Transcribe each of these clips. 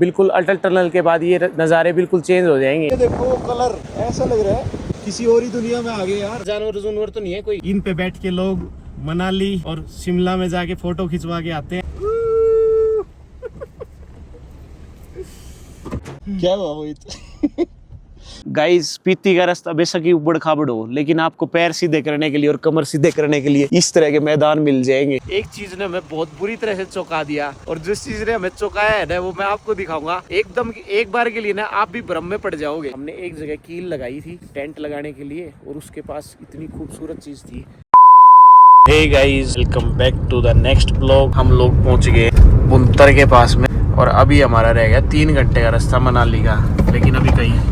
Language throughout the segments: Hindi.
बिल्कुल अटल टनल के बाद ये नज़ारे बिल्कुल चेंज हो जाएंगे। ये देखो कलर ऐसा लग रहा है किसी और ही दुनिया में आ गए यार। जानवर तो नहीं है कोई। इन पे बैठ के लोग मनाली और शिमला में जाके फोटो खिंचवा के आते हैं। क्या हुआ वो गाइस, स्पीति का रास्ता बेशक ही उबड़ खाबड़ हो, लेकिन आपको पैर सीधे करने के लिए और कमर सीधे करने के लिए इस तरह के मैदान मिल जाएंगे। एक चीज ने हमें बहुत बुरी तरह से चौंका दिया, और जिस चीज ने हमें चौंकाया है ना, वो मैं आपको दिखाऊंगा। एकदम एक बार के लिए ना आप भी भ्रम में पड़ जाओगे। हमने एक जगह कील लगाई थी टेंट लगाने के लिए, और उसके पास इतनी खूबसूरत चीज थी। Hey guys, welcome back to the next blog. हम लोग पहुंच गए बुनतर के पास में, और अभी हमारा रह गया 3 घंटे का रास्ता मनाली का। लेकिन अभी कहीं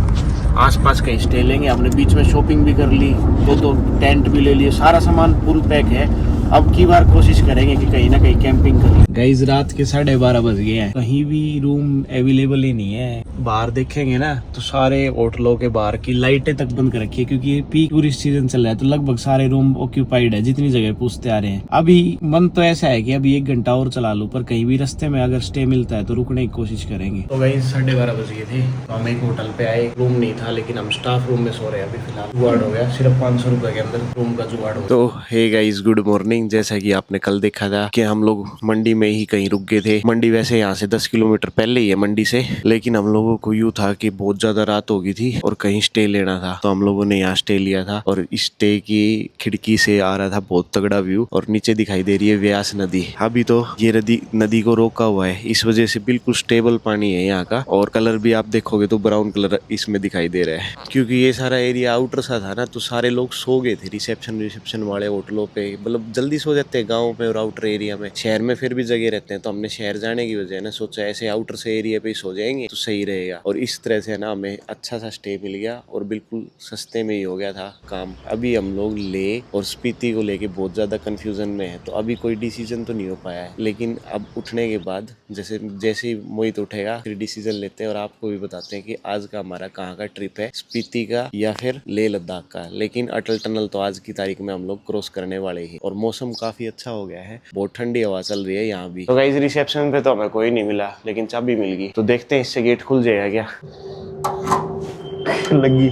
आसपास कहीं स्टे लेंगे। हमने बीच में शॉपिंग भी कर ली, दो टेंट भी ले लिए, सारा सामान फुल पैक है। अब की बार कोशिश करेंगे कि कहीं ना कहीं कैंपिंग कर लें। गाइस, रात के 12:30 बज गए हैं, कहीं भी रूम अवेलेबल ही नहीं है। बाहर देखेंगे ना तो सारे होटलों के बाहर की लाइटें तक बंद कर रखी है, क्योंकि पीक टूरिस्ट सीजन चल रहा है, तो लगभग सारे रूम ऑक्यूपाइड है जितनी जगह पूछते आ रहे हैं। अभी मन तो ऐसा है कि अभी 1 घंटा और चला लूं, पर कहीं भी रास्ते में अगर स्टे मिलता है तो रुकने की कोशिश करेंगे। तो गाइस, 12:30 बज गए थे, तो हम एक होटल पे आए। रूम नहीं था, लेकिन हम स्टाफ रूम में सो रहे हैं अभी फिलहाल। जुगाड़ हो गया, सिर्फ 500 रुपए के अंदर रूम का जुगाड़ हो गया। तो हे गाइस, गुड मॉर्निंग। जैसा कि आपने कल देखा था कि हम लोग मंडी में ही कहीं रुक गए थे। मंडी वैसे यहाँ से 10 किलोमीटर पहले ही है मंडी से, लेकिन हम लोगों को यूँ था कि बहुत ज्यादा रात हो गई थी और कहीं स्टे लेना था, तो हम लोगों ने यहाँ स्टे लिया था। और इस स्टे की खिड़की से आ रहा था बहुत तगड़ा व्यू, और नीचे दिखाई दे रही है व्यास नदी। अभी तो ये नदी को रोका हुआ है, इस वजह से बिल्कुल स्टेबल पानी है यहाँ का। और कलर भी आप देखोगे तो ब्राउन कलर इसमें दिखाई दे रहा है, क्योंकि ये सारा एरिया आउटर सा था ना, तो सारे लोग सो गए थे रिसेप्शन वाले होटलों पे। मतलब जल्दी सो जाते हैं गाँव में और आउटर एरिया में। शहर में फिर भी जगह रहते हैं, तो हमने शहर जाने की वजह ना सोचा ऐसे आउटर से एरिया पे ही सो जाएंगे तो सही रहेगा। और इस तरह से ना हमें अच्छा सा स्टे मिल गया, और बिल्कुल सस्ते में ही हो गया था काम। अभी हम लोग ले और स्पीति को लेके बहुत ज्यादा कंफ्यूजन में है, तो अभी कोई डिसीजन तो नहीं हो पाया है। लेकिन अब उठने के बाद जैसे ही मोहित उठेगा फिर डिसीजन लेते हैं, और आपको भी बताते हैं कि आज का हमारा कहाँ का ट्रिप है, स्पीति का या फिर लेह लद्दाख का। लेकिन अटल टनल तो आज की तारीख में हम लोग क्रॉस करने वाले ही, और मौसम काफी अच्छा हो गया है, बहुत ठंडी हवा चल रही है यहाँ भी। तो गाइस, रिसेप्शन पे तो हमें कोई नहीं मिला, लेकिन चाबी मिल गई, तो देखते हैं इससे गेट खुल जाएगा क्या। लगी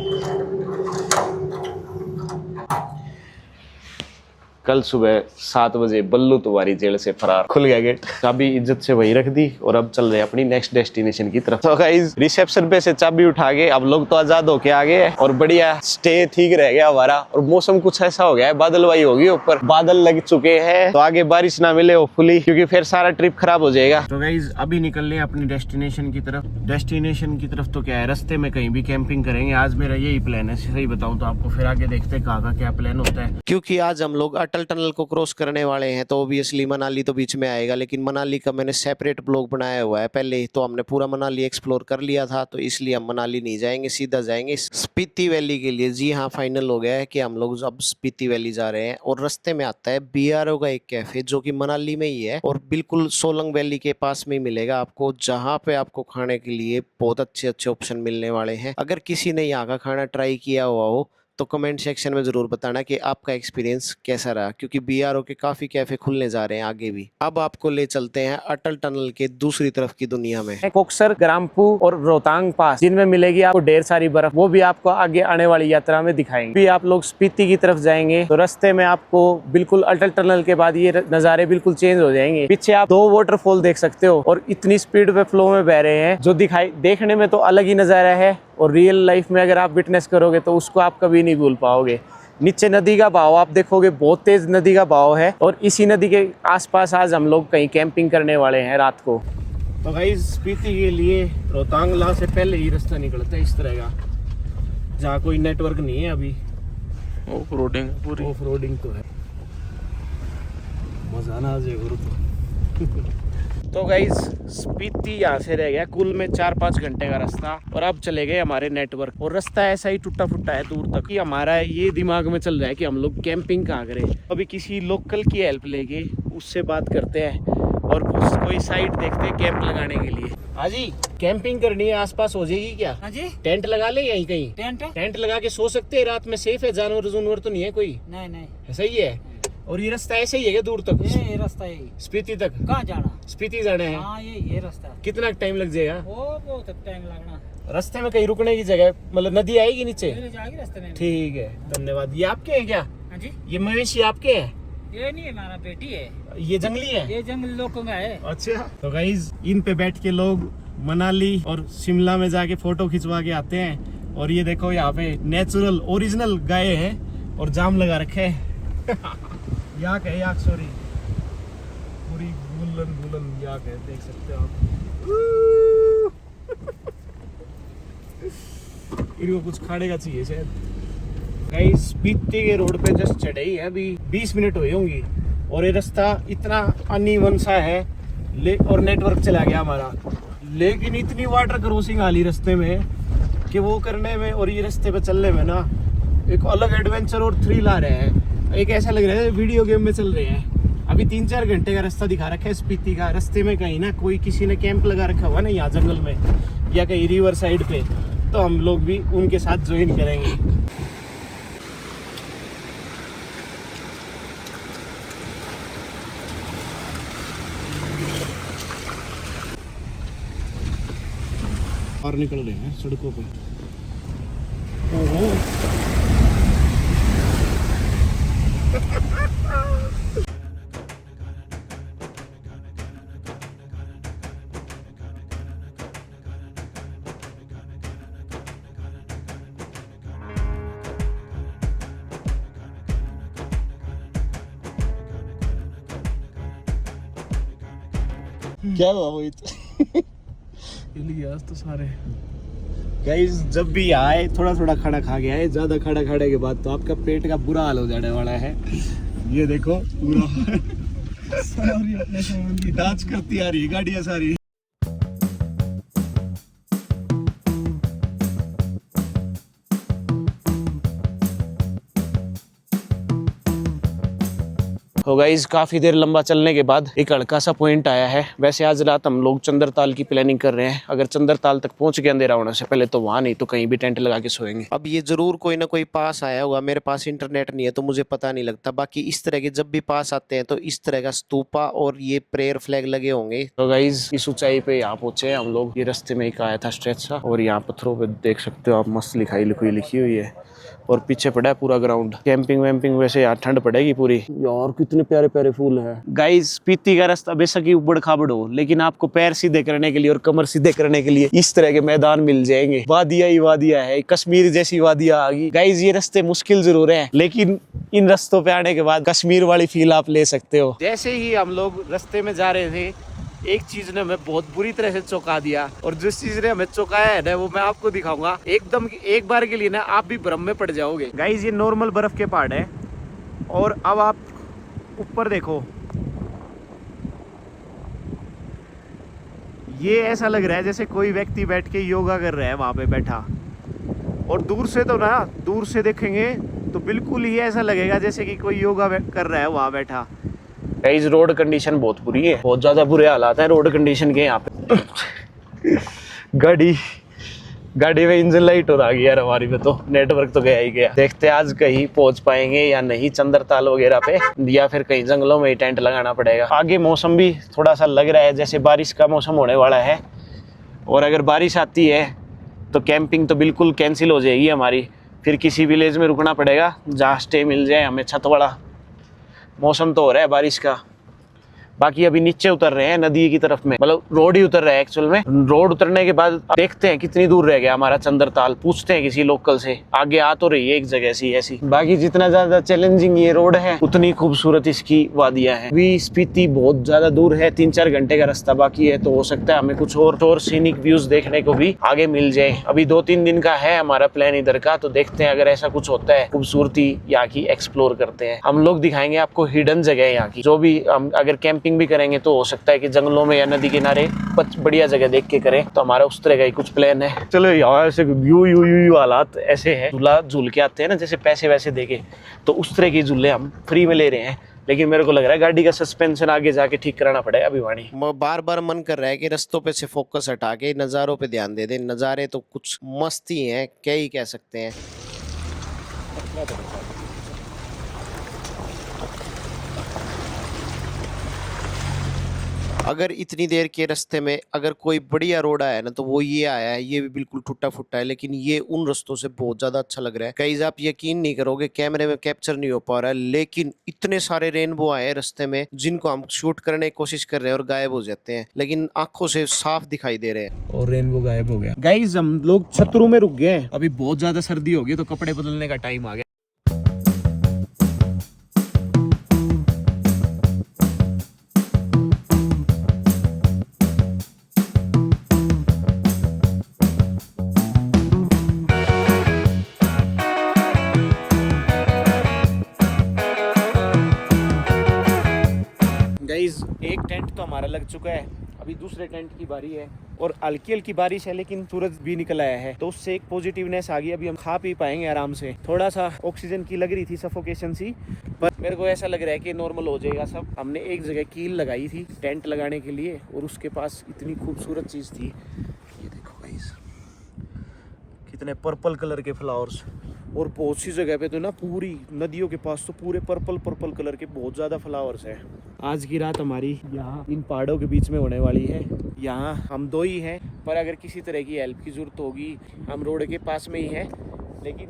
कल सुबह 7 बजे बल्लू तुम्हारी जेल से फरार, खुल गया गेट। चाबी इज्जत से वही रख दी, और अब चल रहे हैं अपनी नेक्स्ट डेस्टिनेशन की तरफ। तो गाइस, रिसेप्शन पे से चाबी उठा के अब लोग तो आजाद होके आ गए, और बढ़िया स्टे ठीक रह गया हमारा। और मौसम कुछ ऐसा हो गया है, बादलवाई होगी, ऊपर बादल लग चुके हैं, तो आगे बारिश ना मिले होपफुली, क्योंकि फिर सारा ट्रिप खराब हो जाएगा। तो गाइस, अभी निकल रहे अपनी डेस्टिनेशन की तरफ। डेस्टिनेशन की तरफ तो क्या है, रास्ते में कहीं भी कैंपिंग करेंगे। आज मेरा यही प्लान है, सही बताऊं तो आपको, फिर आगे देखते हैं कहाँ का क्या प्लान होता है। क्योंकि आज हम लोग अटल टनल को क्रॉस करने वाले हैं, तो ऑब्वियसली मनाली तो बीच में आएगा। लेकिन मनाली का मैंने सेपरेट ब्लॉग बनाया हुआ है पहले ही, तो हमने पूरा मनाली एक्सप्लोर कर लिया था, तो इसलिए हम मनाली नहीं जाएंगे, सीधा जाएंगे स्पीति वैली के लिए। जी हाँ, फाइनल हो गया है कि हम लोग अब स्पीति वैली जा रहे हैं। और रास्ते में आता है BRO का एक कैफे, जो कि मनाली में ही है, और बिल्कुल सोलंग वैली के पास में ही मिलेगा आपको, जहाँ पे आपको खाने के लिए बहुत अच्छे अच्छे ऑप्शन मिलने वाले हैं। अगर किसी ने यहाँ का खाना ट्राई किया हुआ हो तो कमेंट सेक्शन में जरूर बताना कि आपका एक्सपीरियंस कैसा रहा, क्योंकि BRO के काफी कैफे खुलने जा रहे हैं आगे भी। अब आपको ले चलते हैं अटल टनल के दूसरी तरफ की दुनिया में। कोकसर, ग्राम्पू और रोहतांग पास, जिनमें मिलेगी आपको ढेर सारी बर्फ, वो भी आपको आगे आने वाली यात्रा में दिखाएंगे। भी आप लोग स्पीति की तरफ जाएंगे तो रास्ते में आपको बिल्कुल अटल टनल के बाद ये नजारे बिल्कुल चेंज हो जाएंगे। पीछे आप 2 वाटरफॉल देख सकते हो, और इतनी स्पीड पे फ्लो में बह रहे हैं, जो देखने में तो अलग ही नजारा है, और रियल लाइफ में अगर आप विटनेस करोगे तो उसको आप कभी नहीं भूल पाओगे। नीचे नदी का बहाव आप देखोगे, बहुत तेज नदी का बहाव है, और इसी नदी के आसपास आज हम लोग कहीं कैंपिंग करने वाले हैं रात को। तो गाइस, स्पीति के लिए रोहतांग से पहले ही रास्ता निकलता है इस तरह का, जहाँ कोई नेटवर्क नहीं है अभी। ऑफ रोडिंग तो है, मजा ना आ जाएगा। तो गाइस, स्पीति यहाँ से रह गया कुल में 4-5 घंटे का रास्ता, और अब चले गए हमारे नेटवर्क। और रास्ता ऐसा ही टूटा फुटा है दूर तक, कि हमारा ये दिमाग में चल रहा है कि हम लोग कैंपिंग कहाँ करें। अभी किसी लोकल की हेल्प लेके उससे बात करते हैं, और कोई साइट देखते हैं कैंप लगाने के लिए। हाँ जी, कैंपिंग करनी है, आसपास हो जाएगी क्या? हाँ जी, टेंट लगा ले यहीं कहीं। टेंट लगा के सो सकते हैं रात में, सेफ है, जानवर तो नहीं है कोई? नहीं, सही है। और ये रास्ता ऐसे ही है क्या दूर तक? ये रास्ता यही। स्पीति तक? कहाँ जाना? स्पीति जाना है। हाँ ये रास्ता। कितना टाइम लग जाएगा? वो बहुत टाइम लगना। रास्ते में कहीं रुकने की जगह, मतलब नदी आएगी नीचे? जाएगी रास्ते में। ठीक है, धन्यवाद। ये आपके हैं क्या? हाँ जी। ये मवेशी आपके हैं? ये नहीं है, हमारा बेटी है। ये जंगली है? ये जंगली लोगों में है। अच्छा। तो गाइज इन पे बैठ के लोग मनाली और शिमला में जाके फोटो खिंचवा के आते हैं। और ये देखो यहाँ पे नेचुरल ओरिजिनल गाय हैं और जाम लगा रखे हैं। याक है, याक सॉरी, पूरी बुलन बुलन याक है, देख सकते हो आप। इनको कुछ खाने का चाहिए शायद। गाइस स्पीति के रोड पे जस्ट चढ़े ही है, अभी 20 मिनट हुई होंगी। और ये रास्ता इतना अनइवन सा है और नेटवर्क चला गया हमारा। लेकिन इतनी वाटर क्रॉसिंग आ रही रास्ते में कि वो करने में और ये रास्ते पे चलने में ना एक अलग एडवेंचर और थ्रिल आ रहे हैं। एक ऐसा लग रहा है वीडियो गेम में चल रहे हैं। अभी 3-4 घंटे का रास्ता दिखा रखा है स्पीति का। रास्ते में कहीं ना कोई किसी ने कैंप लगा रखा हुआ ना यहाँ जंगल में या कहीं रिवर साइड पे, तो हम लोग भी उनके साथ ज्वाइन करेंगे। और निकल रहे हैं सड़कों पे। ओहो। क्या हुआ वो आज तो सारे गाइस जब भी आए थोड़ा थोड़ा खाना खा के आए। ज्यादा खाना खाने के बाद तो आपका पेट का बुरा हाल हो जाने वाला है। ये देखो पूरा डांस करती आ रही है गाड़ियां सारी। तो गाइस काफी देर लंबा चलने के बाद एक हल्का सा पॉइंट आया है। वैसे आज रात हम लोग चंद्रताल की प्लानिंग कर रहे हैं। अगर चंद्रताल तक पहुंच के अंधेरा होने से पहले तो वहां, नहीं तो कहीं भी टेंट लगा के सोएंगे। अब ये जरूर कोई ना कोई पास आया होगा। मेरे पास इंटरनेट नहीं है तो मुझे पता नहीं लगता। बाकी इस तरह के जब भी पास आते हैं तो इस तरह का स्तूपा और ये प्रेयर फ्लैग लगे होंगे। तो गाइस इस ऊंचाई पे यहाँ पहुंचे हम लोग। ये रास्ते में एक आया था स्ट्रेच सा, और यहाँ पत्थरों पे देख सकते हो आप मस्त लिखाई लिखी हुई है। और पीछे पड़ा है पूरा ग्राउंड। कैंपिंग वैम्पिंग वैसे यहाँ ठंड पड़ेगी पूरी। यार कितने प्यारे प्यारे फूल है। गाइस स्पीति का रास्ता बेशक ही उबड़ खाबड़ हो, लेकिन आपको पैर सीधे करने के लिए और कमर सीधे करने के लिए इस तरह के मैदान मिल जाएंगे। वादियां ही वादियां है, कश्मीर जैसी वादियां आ गई। गाइस ये रास्ते मुश्किल जरूर है, लेकिन इन रास्तों पे आने के बाद कश्मीर वाली फील आप ले सकते हो। जैसे ही हम लोग रास्ते में जा रहे थे, एक चीज ने हमें बहुत बुरी तरह से चौंका दिया। और जिस चीज ने हमें चौंकाया है ना, वो मैं आपको दिखाऊंगा। एकदम एक बार के लिए ना आप भी भ्रम में पड़ जाओगे। गाइस ये नॉर्मल बर्फ के पहाड़ है, और अब आप ऊपर देखो, ये ऐसा लग रहा है जैसे कोई व्यक्ति बैठ के योगा कर रहा है वहां पे बैठा। और दूर से तो ना, दूर से देखेंगे तो बिल्कुल ही ऐसा लगेगा जैसे कि कोई योगा कर रहा है वहां बैठा। गाइस रोड कंडीशन बहुत बुरी है, बहुत ज्यादा बुरे हालात हैं रोड कंडीशन के यहाँ पे। गाड़ी में इंजन लाइट हो रही यार हमारी में, तो नेटवर्क तो गया ही गया। देखते हैं आज कहीं पहुंच पाएंगे या नहीं चंद्रताल वगैरह पे, या फिर कहीं जंगलों में ही टेंट लगाना पड़ेगा। आगे मौसम भी थोड़ा सा लग रहा है जैसे बारिश का मौसम होने वाला है, और अगर बारिश आती है तो कैंपिंग तो बिल्कुल कैंसिल हो जाएगी हमारी। फिर किसी विलेज में रुकना पड़ेगा जहाँ स्टे मिल जाए हमें, छत वाला। मौसम तो हो रहा है बारिश का। बाकी अभी नीचे उतर रहे हैं नदी की तरफ में, मतलब रोड ही उतर रहा है एक्चुअल में। रोड उतरने के बाद देखते हैं कितनी दूर रह गया हमारा चंद्रताल। पूछते हैं किसी लोकल से, आगे आ तो रही है एक जगह से ऐसी। बाकी जितना ज्यादा चैलेंजिंग ये रोड है उतनी खूबसूरत इसकी वादियां हैं। अभी स्पीति बहुत ज्यादा दूर है, 3-4 घंटे का रास्ता बाकी है, तो हो सकता है हमें कुछ और सीनिक व्यूज देखने को भी आगे मिल जाए। अभी 2-3 दिन का है हमारा प्लान इधर का, तो देखते हैं अगर ऐसा कुछ होता है खूबसूरती यहाँ की एक्सप्लोर करते हैं। हम लोग दिखाएंगे आपको हिडन जगह यहाँ की। जो भी हम अगर कैंपिंग भी करेंगे तो हो सकता है कि जंगलों में या नदी किनारे बढ़िया जगह देख के करें, तो हमारा उस तरह का ही कुछ प्लान है। चलो यार ऐसे यू हालात ऐसे है, झूला झूल के आते हैं ना जैसे पैसे वैसे देके, तो उस तरह के झूले हम फ्री में ले रहे हैं। लेकिन मेरे को लग रहा है गाड़ी का सस्पेंशन आगे जाके ठीक कराना पड़ेगा अभी वाणी। बार बार मन कर रहा है कि रास्तों पे से फोकस हटा के नज़ारों पे ध्यान दे दे। नज़ारे तो कुछ मस्त ही हैं, क्या ही कह सकते हैं। अगर इतनी देर के रास्ते में अगर कोई बढ़िया रोड आया ना तो वो ये आया है। ये भी बिल्कुल टूटा फुटा है, लेकिन ये उन रास्तों से बहुत ज्यादा अच्छा लग रहा है। गाइस आप यकीन नहीं करोगे, कैमरे में कैप्चर नहीं हो पा रहा है, लेकिन इतने सारे रेनबो आए रास्ते में जिनको हम शूट करने की कोशिश कर रहे हैं और गायब हो जाते हैं, लेकिन आंखों से साफ दिखाई दे रहे हैं। और रेनबो गायब हो गया। गाइस हम लोग छतरू में रुक गए हैं, अभी बहुत ज्यादा सर्दी हो गई तो कपड़े बदलने का टाइम आ गया। गाइस एक टेंट तो हमारा लग चुका है, अभी दूसरे टेंट की बारी है और हल्की हल्की बारिश है लेकिन सूरज भी निकल आया है तो उससे एक पॉजिटिवनेस आ गई। अभी हम खा पी पाएंगे आराम से। थोड़ा सा ऑक्सीजन की लग रही थी, सफोकेशन सी, पर मेरे को ऐसा लग रहा है कि नॉर्मल हो जाएगा सब। हमने एक जगह कील लगाई थी टेंट लगाने के लिए और उसके पास इतनी खूबसूरत चीज़ थी, ये देखो गाइस कितने पर्पल कलर के फ्लावर्स। और बहुत सी जगह पे तो ना पूरी नदियों के पास तो पूरे पर्पल पर्पल कलर के बहुत ज़्यादा फ्लावर्स हैं। आज की रात हमारी यहाँ इन पहाड़ों के बीच में होने वाली है। यहाँ हम दो ही हैं, पर अगर किसी तरह की हेल्प की ज़रूरत होगी हम रोड के पास में ही हैं, लेकिन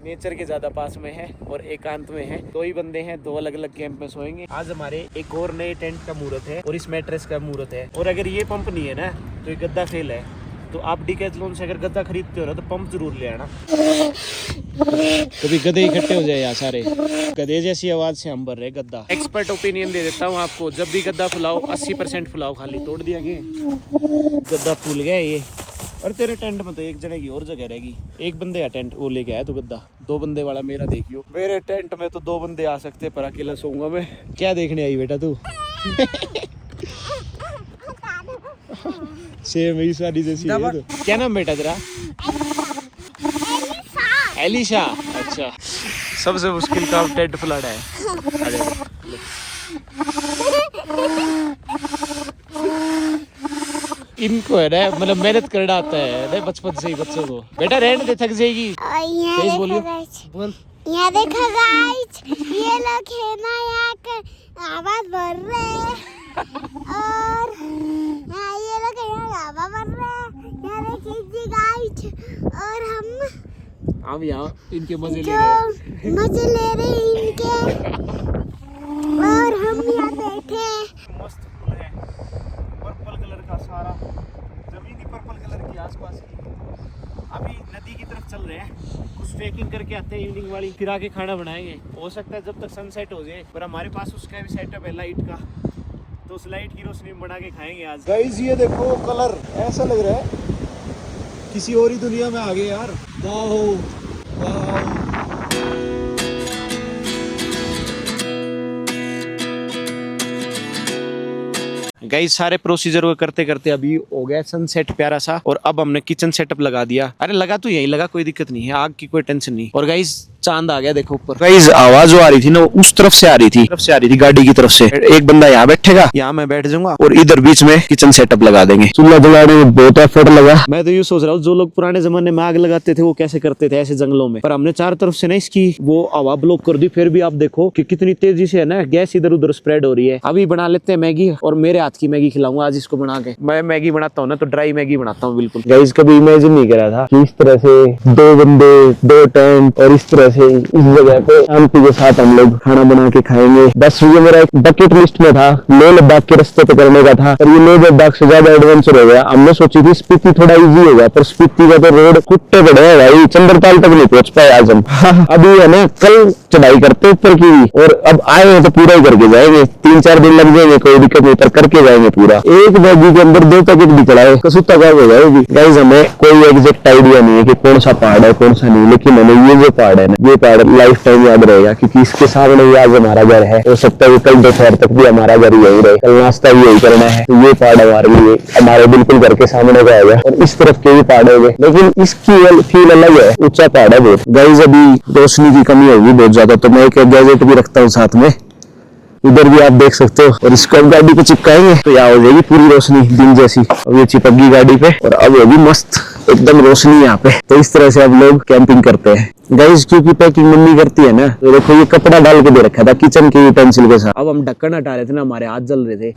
नेचर के ज़्यादा पास में है और एकांत में है। दो ही बंदे हैं, दो अलग अलग कैंप में सोएंगे। आज हमारे एक और नए टेंट का मुहूर्त है और इस मैट्रेस का मुहूर्त है। और अगर ये पंप नहीं है ना तो ये गद्दा फेल है। तो आप डिकैथलॉन से अगर गद्दा खरीदते हो ना तो पंप जरूर ले आना। कभी गधे इकट्ठे हो जाए यार सारे, गधे जैसी आवाज से हम भर रहे गद्दा। एक्सपर्ट ओपिनियन दे देता हूँ आपको, जब भी गद्दा फुलाओ 80% फुलाओ, खाली तोड़ दिया गया गद्दा फूल गया ये। और तेरे टेंट में तो एक जगह की और जगह रहेगी, एक बंदे का टेंट वो लेके आया तो गद्दा, 2 बंदे वाला मेरा देखियो। मेरे टेंट में तो 2 बंदे आ सकते पर अकेला सोऊंगा मैं। क्या देखने आई बेटा तू? सेम ही सारी जैसी है तो। क्या नाम बेटा तेरा? एलिशा। अच्छा, सबसे मुश्किल काम टेंट फ्लड है। इनको है ना मतलब मेहनत करना आता है ना बचपन से ही बच्चों को। बेटा रहने दे, थक जाएगी। तेज बोलियो। बोल। यहाँ देखो गाइस, ये लोग है ना यहाँ का आवाज बढ़ रहे हैं और यहाँ ये लोग यहाँ हवा बढ़ रहे हैं। यहाँ देखिए गाइस, और हम यहाँ इनके मजे ले रहे हैं। मजे ले रहे हैं इनके, और हम यहाँ बैठे। मस्त फूल है, पर्पल कलर का सारा जमीन ही पर्पल कलर की आसपास की। अभी नदी की तरफ चल रहे हैं, कुछ ट्रेकिंग करके आते हैं इवनिंग वाली, फिर आके खाना बनाएंगे। हो सकता है जब तक सनसेट हो जाए, पर हमारे पास उसका भी सेटअप है लाइट का, तो उस लाइट की रोशनी में बना के खाएंगे आज। गाइस ये देखो कलर, ऐसा लग रहा है किसी और ही दुनिया में आ गए यार। Wow wow. गाइस सारे प्रोसीजर को करते करते अभी हो गया सनसेट प्यारा सा, और अब हमने किचन सेटअप लगा दिया। अरे लगा तो यही लगा, कोई दिक्कत नहीं है, आग की कोई टेंशन नहीं। और गाइस चांद आ गया देखो ऊपर। गाइस आवाज जो आ रही थी ना उस तरफ से आ रही थी, गाड़ी की तरफ से। एक बंदा यहाँ बैठेगा, यहाँ मैं बैठ जाऊंगा और इधर बीच में किचन सेटअप लगा देंगे। चूल्हा जलाने में बहुत एफर्ट लगा। मैं तो ये सोच रहा हूँ जो लोग पुराने जमाने में आग लगाते थे वो कैसे करते थे ऐसे जंगलों में, पर हमने चारों तरफ से ना इसकी वो हवा ब्लॉक कर दी। फिर भी आप देखो कि कितनी तेजी से है ना गैस इधर उधर स्प्रेड हो रही है। अभी बना लेते हैं मैगी, और मेरे हाथ की मैगी खिलाऊंगा आज इसको बना के। मैं मैगी बनाता हूँ ना तो ड्राई मैगी बनाता हूँ बिल्कुल। गाइस कभी इमेजिन नहीं करा था कि इस तरह से 2 बंदे 2 टेंट और इस तरह से इस जगह पे शांति के साथ हम लोग खाना बना के खाएंगे। बस ये मेरा एक बकेट लिस्ट में था, लेह लद्दाख के रास्ते पे करने का था, पर ये लेह लद्दाख से ज्यादा एडवेंचर हो गया। हमने सोची थी स्पीति थोड़ा इजी होगा, पर स्पीति का तो रोड कुत्ते बड़े है भाई, चंद्रताल तक नहीं पहुंच पाए आज हम। अभी है ना कल चढ़ाई करते ऊपर की, और अब आए हैं तो पूरा ही करके जाएंगे। 3-4 दिन लग जाएंगे, कोई दिक्कत नहीं, पर करके जाएंगे पूरा। एक मैगी के अंदर 2 पैकेट भी चढ़ाए, कसूता का हो जाएगी। गाइस हमें कोई एग्जैक्ट आइडिया नहीं है कि कौन सा पहाड़ है कौन सा नहीं, लेकिन हमें ये जो पहाड़ है ना, ये पहाड़ लाइफ टाइम याद रहेगा, क्योंकि इसके सामने ही आज हमारा घर है। हो सकता है कल दोपहर तक भी हमारा घर यही रहे, कल नाश्ता भी यही करना है। तो ये पहाड़ हमारे लिए हमारे बिल्कुल घर के सामने का है, और इस तरफ के भी पहाड़ हो गए, लेकिन इसकी फील अलग है, ऊंचा पहाड़ है बहुत। गाइस अभी रोशनी की कमी होगी बहुत ज्यादा, तो मैं एक गैजेट भी रखता हूँ साथ में, इधर भी आप देख सकते हो। और इसको अब गाड़ी पे चिपकाएंगे तो यहाँ हो जाएगी पूरी रोशनी दिन जैसी। अब ये चिपक गई गाड़ी पे और अब होगी मस्त एकदम रोशनी यहाँ पे। तो इस तरह से अब लोग कैंपिंग करते हैं गाइस, क्योंकि पैकिंग मम्मी करती है ना। तो देखो ये कपड़ा डाल के दे रखा था किचन के यूटेंसिल के साथ। अब हम ढक्कन हटा रहे थे ना, हमारे हाथ जल रहे थे।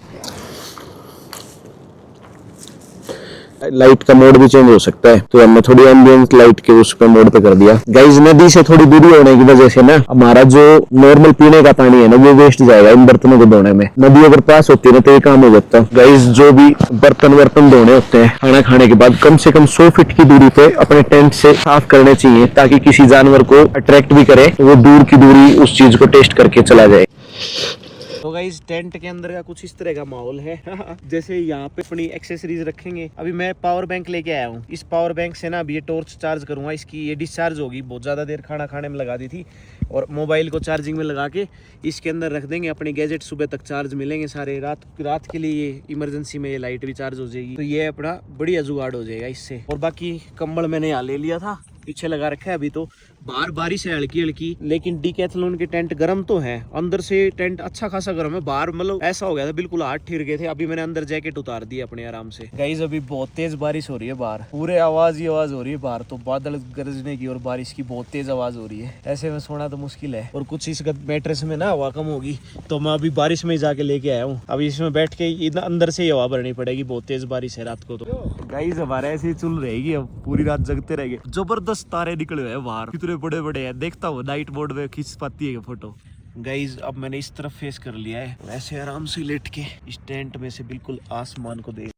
लाइट का मोड भी चेंज हो सकता है, तो हमने थोड़ी एम्बियंस लाइट के उस पे मोड पे कर दिया। गाइस नदी से थोड़ी दूरी होने की वजह से ना हमारा जो नॉर्मल पीने का पानी है ना वो वेस्ट जाएगा इन बर्तनों को धोने में। नदी अगर पास होती है ना तो ये काम हो जाता है। गाइस जो भी बर्तन धोने होते हैं खाना खाने के बाद कम से कम 100 फीट की दूरी पे अपने टेंट से साफ करने चाहिए, ताकि किसी जानवर को अट्रैक्ट भी करे तो वो दूर की दूरी उस चीज को टेस्ट करके चला जाए। तो गाइस टेंट के अंदर का कुछ इस तरह का माहौल है। जैसे यहाँ पे अपनी एक्सेसरीज रखेंगे। अभी मैं पावर बैंक लेके आया हूँ। इस पावर बैंक से ना अभी ये टॉर्च चार्ज करूंगा। इसकी ये डिस्चार्ज होगी, बहुत ज़्यादा देर खाना खाने में लगा दी थी, और मोबाइल को चार्जिंग में लगा के इसके अंदर रख देंगे। अपने गैजेट सुबह तक चार्ज मिलेंगे सारे। रात के लिए ये इमरजेंसी में ये लाइट भी चार्ज हो जाएगी। तो ये अपना बढ़िया जुगाड़ हो जाएगा इससे। और बाकी कंबल मैंने यहाँ ले लिया था, पीछे लगा रखा है। अभी तो बाहर बारिश है हल्की हल्की, लेकिन डीकैथलॉन के टेंट गर्म तो है, अंदर से टेंट अच्छा खासा गर्म है। बाहर मतलब ऐसा हो गया था, बिल्कुल हाथ ठिर गए थे। अभी मैंने अंदर जैकेट उतार दी अपने आराम से। गाइस अभी बहुत तेज बारिश हो रही है बाहर, पूरे आवाज ही आवाज हो रही है बाहर। तो बादल गरजने की और बारिश की बहुत तेज आवाज हो रही है। ऐसे में सोना तो मुश्किल है। और कुछ इस मैट्रेस में ना हवा कम होगी, तो मैं अभी बारिश में जाके लेके आया हूँ। अभी इसमें बैठ के अंदर से ही हवा भरनी पड़ेगी, बहुत तेज बारिश है रात को। तो गाइस हमारे ऐसे ही चल रहेगी, अब पूरी रात जगते रहेंगे। जबरदस्त तारे निकले हुए हैं बाहर, कितने बड़े बड़े हैं। देखता हूँ नाइट मोड में खींच पाती है फोटो। गाइज अब मैंने इस तरफ फेस कर लिया है, ऐसे आराम से लेट के इस टेंट में से बिल्कुल आसमान को देख।